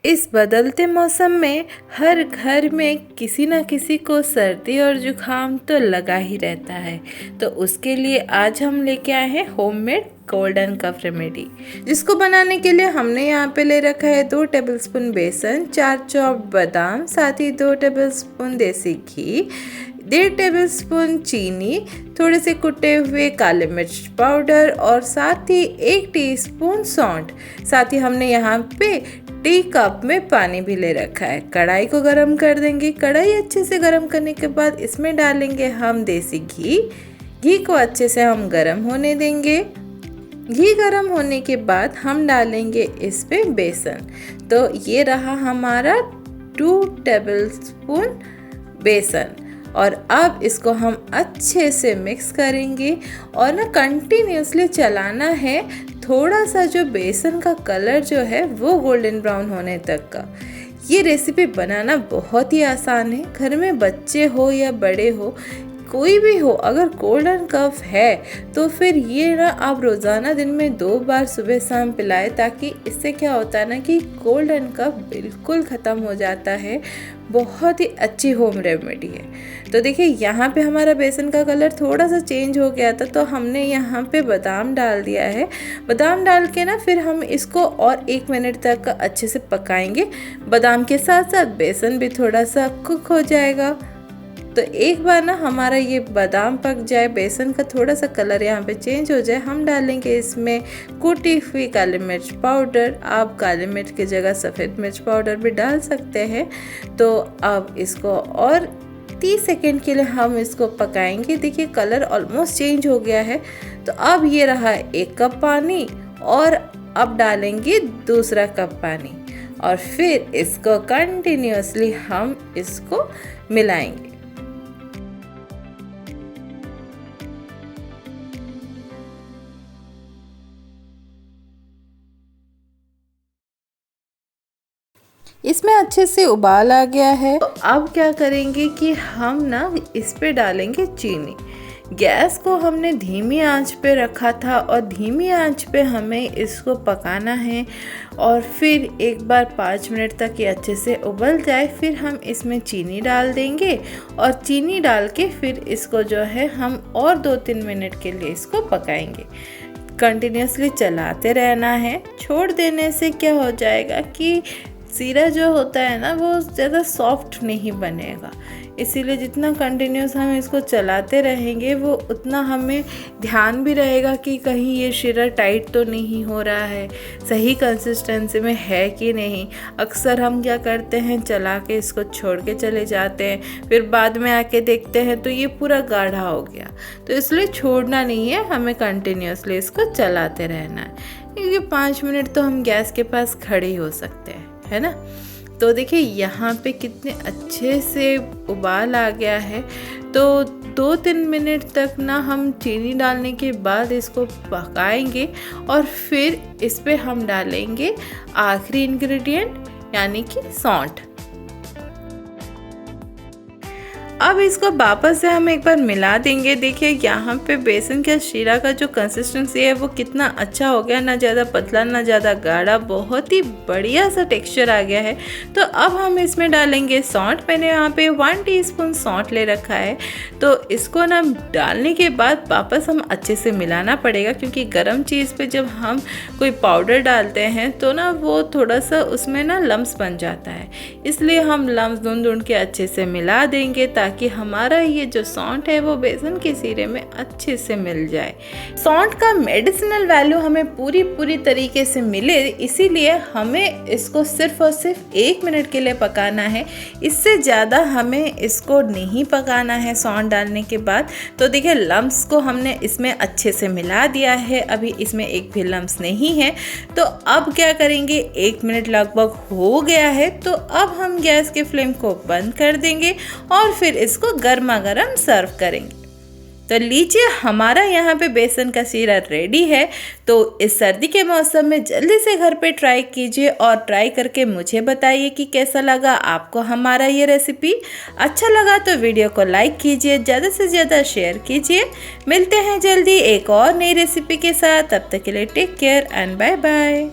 इस बदलते मौसम में हर घर में किसी न किसी को सर्दी और जुकाम तो लगा ही रहता है। तो उसके लिए आज हम लेके आए हैं होममेड गोल्डन कफ रेमेडी, जिसको बनाने के लिए हमने यहाँ पे ले रखा है 2 टेबलस्पून बेसन, 4 चॉप्ड बादाम, साथ ही 2 टेबलस्पून देसी घी, 1.5 टेबलस्पून चीनी, थोड़े से कुटे हुए काले मिर्च पाउडर और साथ ही 1 टीस्पून सौंठ। साथ ही हमने यहाँ पे टी कप में पानी भी ले रखा है। कढ़ाई को गरम कर देंगे। कढ़ाई अच्छे से गरम करने के बाद इसमें डालेंगे हम देसी घी। घी को अच्छे से हम गरम होने देंगे। घी गरम होने के बाद हम डालेंगे इस पे बेसन। तो ये रहा हमारा 2 टेबलस्पून बेसन और अब इसको हम अच्छे से मिक्स करेंगे और ना कंटिन्यूसली चलाना है, थोड़ा सा जो बेसन का कलर जो है वो गोल्डन ब्राउन होने तक का। ये रेसिपी बनाना बहुत ही आसान है। घर में बच्चे हो या बड़े हो, कोई भी हो, अगर गोल्डन कफ है तो फिर ये ना आप रोज़ाना दिन में 2 बार सुबह शाम पिलाएं, ताकि इससे क्या होता है ना कि गोल्डन कफ बिल्कुल ख़त्म हो जाता है। बहुत ही अच्छी होम रेमेडी है। तो देखिए यहाँ पे हमारा बेसन का कलर थोड़ा सा चेंज हो गया था, तो हमने यहाँ पे बादाम डाल दिया है। बादाम डाल के ना फिर हम इसको और 1 मिनट तक अच्छे से पकाएंगे। बादाम के साथ साथ बेसन भी थोड़ा सा कुक हो जाएगा। तो एक बार ना हमारा ये बादाम पक जाए, बेसन का थोड़ा सा कलर यहाँ पे चेंज हो जाए, हम डालेंगे इसमें कुटी हुई काली मिर्च पाउडर। आप काली मिर्च की जगह सफ़ेद मिर्च पाउडर भी डाल सकते हैं। तो अब इसको और 30 सेकेंड के लिए हम इसको पकाएंगे। देखिए कलर ऑलमोस्ट चेंज हो गया है। तो अब ये रहा 1 कप पानी और अब डालेंगे दूसरा कप पानी और फिर इसको कंटिन्यूसली हम इसको मिलाएंगे। इसमें अच्छे से उबाल आ गया है। तो अब क्या करेंगे कि हम ना इस पे डालेंगे चीनी। गैस को हमने धीमी आंच पे रखा था और धीमी आंच पे हमें इसको पकाना है और फिर एक बार 5 मिनट तक ये अच्छे से उबल जाए, फिर हम इसमें चीनी डाल देंगे और चीनी डाल के फिर इसको जो है हम और 2-3 मिनट के लिए इसको पकाएंगे। कंटिन्यूसली चलाते रहना है। छोड़ देने से क्या हो जाएगा कि सीरा जो होता है ना वो ज़्यादा सॉफ्ट नहीं बनेगा। इसीलिए जितना कंटिन्यूस हम इसको चलाते रहेंगे वो उतना हमें ध्यान भी रहेगा कि कहीं ये शीरा टाइट तो नहीं हो रहा है, सही कंसिस्टेंसी में है कि नहीं। अक्सर हम क्या करते हैं, चला के इसको छोड़ के चले जाते हैं, फिर बाद में आके देखते हैं तो ये पूरा गाढ़ा हो गया। तो इसलिए छोड़ना नहीं है, हमें कंटिन्यूसली इसको चलाते रहना है, क्योंकि 5 मिनट तो हम गैस के पास खड़े ही हो सकते हैं, है ना। तो देखिए यहाँ पे कितने अच्छे से उबाल आ गया है। तो 2-3 मिनट तक ना हम चीनी डालने के बाद इसको पकाएंगे और फिर इस पे हम डालेंगे आखिरी इंग्रेडिएंट, यानी कि सौंठ। अब इसको वापस से हम एक बार मिला देंगे। देखिए यहाँ पे बेसन का शीरा का जो कंसिस्टेंसी है वो कितना अच्छा हो गया, ना ज़्यादा पतला ना ज़्यादा गाढ़ा, बहुत ही बढ़िया सा टेक्सचर आ गया है। तो अब हम इसमें डालेंगे सौंठ। मैंने यहाँ पे 1 टीस्पून सौंठ ले रखा है। तो इसको ना डालने के बाद वापस हम अच्छे से मिलाना पड़ेगा, क्योंकि गर्म चीज़ पे जब हम कोई पाउडर डालते हैं तो ना वो थोड़ा सा उसमें ना लम्स बन जाता है। इसलिए हम लम्स ढूंढ के अच्छे से मिला देंगे ताकि हमारा ये जो सौंठ है वो बेसन के शीरे में अच्छे से मिल जाए। सौंठ का मेडिसिनल वैल्यू हमें पूरी तरीके से मिले, इसीलिए हमें इसको सिर्फ और सिर्फ 1 मिनट के लिए पकाना है। इससे ज़्यादा हमें इसको नहीं पकाना है सौंठ डालने के बाद। तो देखिए लम्स को हमने इसमें अच्छे से मिला दिया है, अभी इसमें एक भी लम्स नहीं है। तो अब क्या करेंगे, 1 मिनट लगभग हो गया है। तो अब हम गैस के फ्लेम को बंद कर देंगे और फिर इसको गर्मा गर्म सर्व करेंगे। तो लीजिए हमारा यहाँ पे बेसन का शीरा रेडी है। तो इस सर्दी के मौसम में जल्दी से घर पे ट्राई कीजिए और ट्राई करके मुझे बताइए कि कैसा लगा आपको हमारा ये रेसिपी। अच्छा लगा तो वीडियो को लाइक कीजिए, ज़्यादा से ज़्यादा शेयर कीजिए। मिलते हैं जल्दी एक और नई रेसिपी के साथ, तब तक के लिए take care and bye bye.